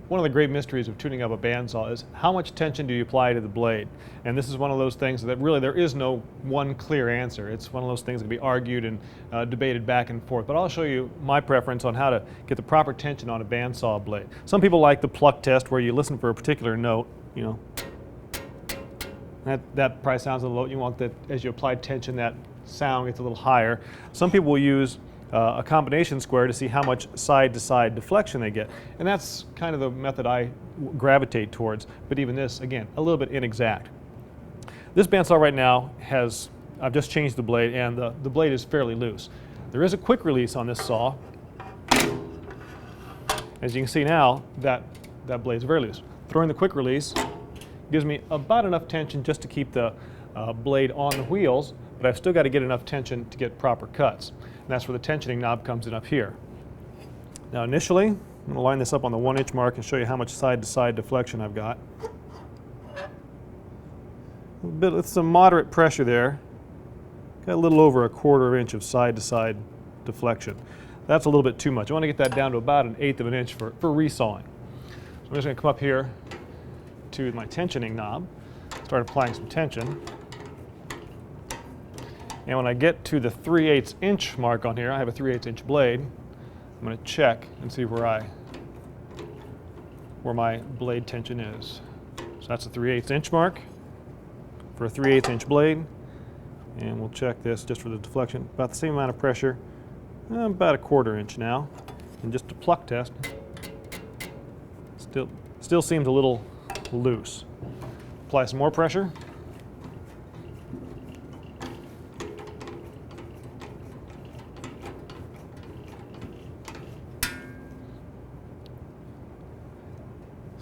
One of the great mysteries of tuning up a bandsaw is how much tension do you apply to the blade? And this is one of those things that really there is no one clear answer. It's one of those things that can be argued and debated back and forth. But I'll show you my preference on how to get the proper tension on a bandsaw blade. Some people like the pluck test where you listen for a particular note, you know. That probably sounds a little low. You want that as you apply tension, that sound gets a little higher. Some people will use a combination square to see how much side-to-side deflection they get. And that's kind of the method I gravitate towards. But even this, again, a little bit inexact. This bandsaw right now I've just changed the blade, and the blade is fairly loose. There is a quick release on this saw. As you can see now, that blade is very loose. Throwing the quick release gives me about enough tension just to keep the blade on the wheels, but I've still got to get enough tension to get proper cuts. And that's where the tensioning knob comes in up here. Now initially, I'm going to line this up on the 1-inch mark and show you how much side-to-side deflection I've got. A bit with some moderate pressure there. Got a little over 1/4 inch of side-to-side deflection. That's a little bit too much. I want to get that down to about 1/8 of an inch for resawing. So I'm just going to come up here to my tensioning knob, start applying some tension. And when I get to the 3/8 inch mark on here, I have a 3/8 inch blade. I'm going to check and see where my blade tension is. So that's a 3/8 inch mark for a 3/8 inch blade. And we'll check this just for the deflection. About the same amount of pressure, about 1/4 inch now. And just a pluck test, still seems a little loose. Apply some more pressure.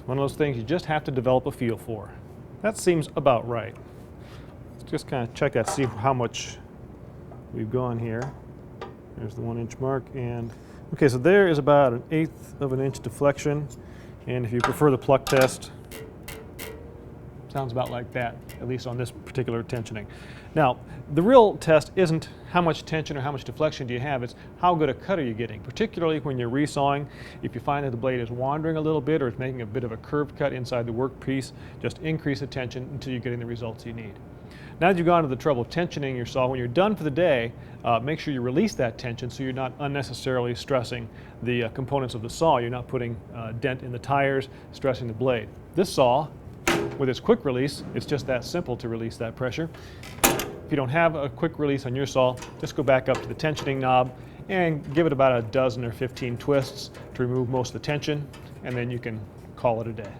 One of those things you just have to develop a feel for. That seems about right. Let's just kind of check that, see how much we've gone here. There's the 1-inch mark, and okay, so there is about 1/8 of an inch deflection, and if you prefer the pluck test, sounds about like that, at least on this particular tensioning. Now, the real test isn't how much tension or how much deflection do you have, it's how good a cut are you getting, particularly when you're resawing. If you find that the blade is wandering a little bit or it's making a bit of a curved cut inside the workpiece, just increase the tension until you're getting the results you need. Now that you've gone to the trouble of tensioning your saw, when you're done for the day, make sure you release that tension so you're not unnecessarily stressing the components of the saw. You're not putting a dent in the tires, stressing the blade. This saw, with its quick release, it's just that simple to release that pressure. If you don't have a quick release on your saw, just go back up to the tensioning knob and give it about a dozen or 15 twists to remove most of the tension, and then you can call it a day.